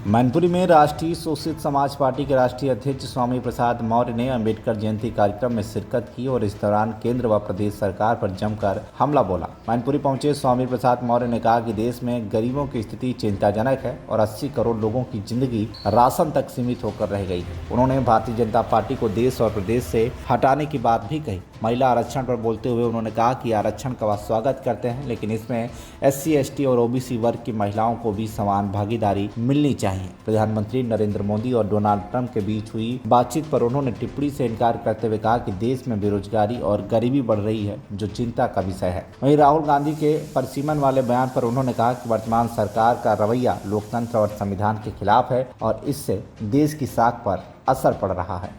मैनपुरी में राष्ट्रीय शोषित समाज पार्टी के राष्ट्रीय अध्यक्ष स्वामी प्रसाद मौर्य ने अंबेडकर जयंती कार्यक्रम में शिरकत की और इस दौरान केंद्र व प्रदेश सरकार पर जमकर हमला बोला। मैनपुरी पहुंचे स्वामी प्रसाद मौर्य ने कहा कि देश में गरीबों की स्थिति चिंताजनक है और 80 करोड़ लोगों की जिंदगी राशन तक सीमित होकर रह गई है। उन्होंने भारतीय जनता पार्टी को देश और प्रदेश से हटाने की बात भी कही। महिला आरक्षण पर बोलते हुए उन्होंने कहा कि आरक्षण का स्वागत करते हैं, लेकिन इसमें SC, ST और OBC वर्ग की महिलाओं को भी समान भागीदारी मिलनी चाहिए। प्रधानमंत्री नरेंद्र मोदी और डोनाल्ड ट्रंप के बीच हुई बातचीत पर उन्होंने टिप्पणी से इनकार करते हुए कहा कि देश में बेरोजगारी और गरीबी बढ़ रही है, जो चिंता का विषय है। वहीं राहुल गांधी के परसीमन वाले बयान पर उन्होंने कहा कि वर्तमान सरकार का रवैया लोकतंत्र और संविधान के खिलाफ है और इससे देश की साख पर असर पड़ रहा है।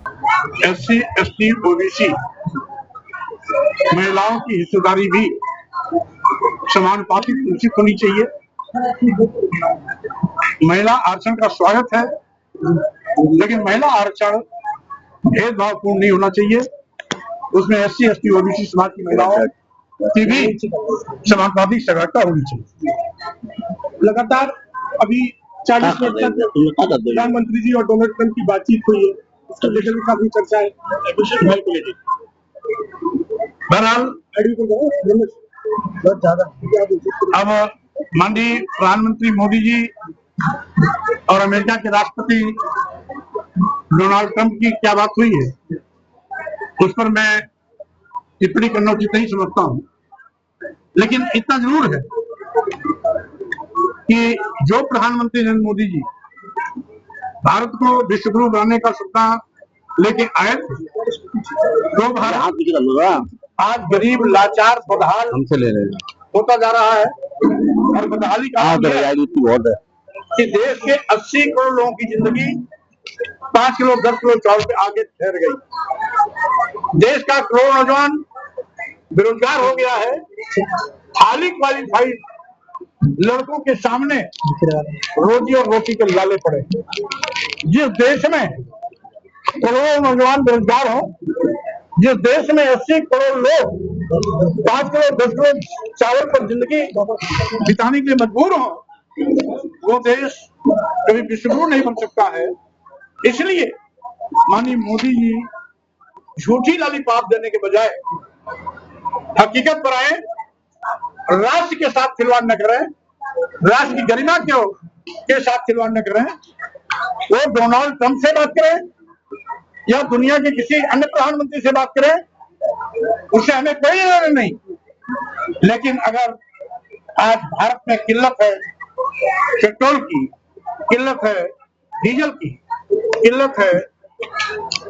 SC, ST, OBC महिलाओं की हिस्सेदारी भी समानुपातिक उचित होनी चाहिए। महिला आरक्षण का स्वागत है, लेकिन महिला आरक्षण भेदभावपूर्ण नहीं होना चाहिए। उसमें SC, ST, OBC समाज की महिलाओं की भी समानुपातिक सहभागिता होनी चाहिए। लगातार अभी 40 मिनट तक प्रधानमंत्री जी और डोनाल्ड ट्रंप की बातचीत हुई है, उसको लेकर भी काफी चर्चा है। बहरहाल अब माननीय प्रधानमंत्री मोदी जी और अमेरिका के राष्ट्रपति डोनाल्ड ट्रंप की क्या बात हुई है, उस पर मैं टिप्पणी करना उचित नहीं समझता हूं। लेकिन इतना जरूर है कि जो प्रधानमंत्री नरेंद्र मोदी जी भारत को विश्व गुरु बनाने का सपना लेके आए, तो भारत आज गरीब, लाचार, बदहाल हमसे ले रहे हैं होता जा रहा है। और बदहाली का बहुत है कि देश के 80 करोड़ लोगों की जिंदगी 5 किलो 10 किलो चावल पे आगे ठहर गई। देश का करोड़ नौजवान बेरोजगार हो गया है। हाली क्वालिफाइड लड़कों के सामने रोजी और रोटी के लाले पड़े। जिस देश में करोड़ों नौजवान बेरोजगार हो, जिस देश में 80 करोड़ लोग 5 किलो 10 किलो चावल पर जिंदगी बिताने के लिए मजबूर हो, वो देश कभी विश्व गुरु नहीं बन सकता है। इसलिए माननीय मोदी जी झूठी लॉलीपॉप देने के बजाय हकीकत पर आए, राष्ट्र के साथ खिलवाड़ न करें, राष्ट्र की गरिमा के साथ खिलवाड़ न करें। वो डोनाल्ड ट्रंप से बात करें या दुनिया के किसी अन्य प्रधानमंत्री से बात करें, उससे हमें कोई लेना नहीं। लेकिन अगर आज भारत में किल्लत है पेट्रोल की, किल्लत है डीजल की, किल्लत है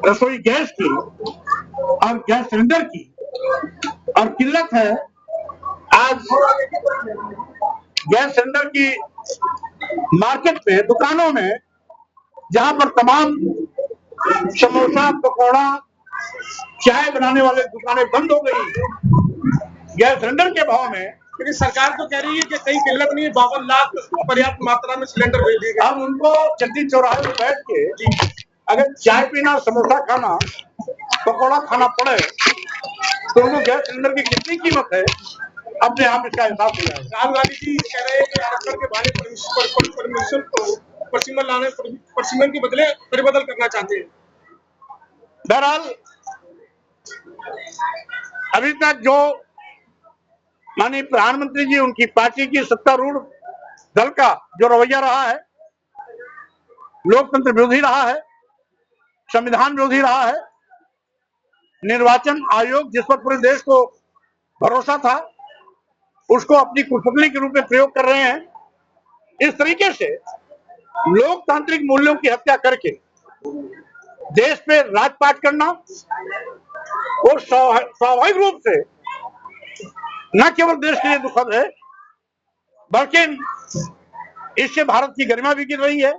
रसोई गैस की और गैस सिलेंडर की, और किल्लत है आज गैस सिलेंडर की मार्केट में, दुकानों में, जहां पर तमाम समोसा, पकौड़ा, चाय बनाने वाले दुकानें बंद हो गई गैस सिलेंडर के भाव में। लेकिन सरकार तो कह रही है कि कहीं किल्लत नहीं है, 52 लाख पर्याप्त मात्रा में सिलेंडर भेज दिए गए। अब उनको चट्टी चौराहे में बैठ के अगर चाय पीना, समोसा खाना, पकौड़ा खाना पड़े, तो उनको गैस सिलेंडर की कितनी कीमत है अपने आप इसका एहसास हो जाएगा। राहुल गांधी जी कह रहे हैं कि आरक्षण के बारे परमिशन को परसीमन के बदले परिबदल करना चाहते हैं। बहरहाल अभी तक जो माननीय प्रधानमंत्री जी, उनकी पार्टी की सत्तारूढ़ दल का जो रवैया रहा है, लोकतंत्र विरोधी रहा है, संविधान विरोधी रहा है। निर्वाचन आयोग जिस पर पूरे देश को भरोसा था, उसको अपनी कुटपुतली के रूप में प्रयोग कर रहे हैं। इस तरीके से लोकतांत्रिक मूल्यों की हत्या करके देश पे राजपाट करना और स्वाभाविक रूप से न केवल देश के लिए दुखद है, बल्कि इससे भारत की गरिमा भी गिर रही है,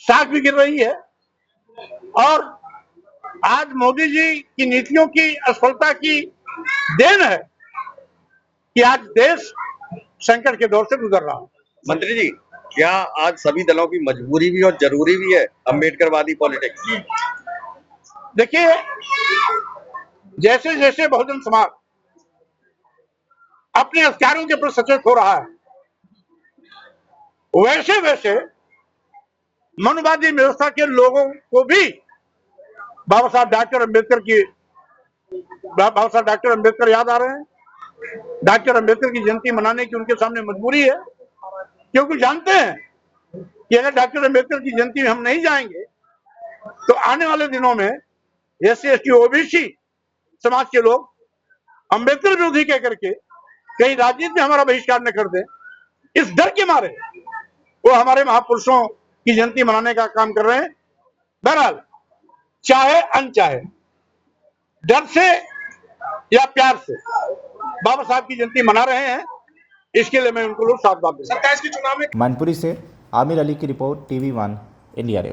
साख भी गिर रही है। और आज मोदी जी की नीतियों की असफलता की देन है कि आज देश संकट के दौर से गुजर रहा है। मंत्री जी, क्या आज सभी दलों की मजबूरी भी और जरूरी भी है अम्बेडकरवादी पॉलिटिक्स? देखिए, जैसे जैसे बहुजन समाज अपने अधिकारों के प्रति सचेत हो रहा है, वैसे वैसे मनुवादी व्यवस्था के लोगों को भी बाबा साहब डॉक्टर अम्बेडकर याद आ रहे हैं। डॉक्टर अम्बेडकर की जयंती मनाने की उनके सामने मजबूरी है, क्योंकि जानते हैं कि अगर डॉक्टर अम्बेडकर की जयंती में हम नहीं जाएंगे तो आने वाले दिनों में SC ST OBC समाज के लोग अम्बेडकर विरोधी कह करके कहीं राजनीति में हमारा बहिष्कार न कर दें, इस डर के मारे वो हमारे महापुरुषों की जयंती मनाने का काम कर रहे हैं। बहरहाल चाहे अनचाहे, डर से या प्यार से बाबा साहब की जयंती मना रहे हैं, इसके लिए मैं उनको लोग साधुवाद देता हूं। 27 के चुनाव में मैनपुरी से आमिर अली की रिपोर्ट, TV1 इंडिया न्यूज़।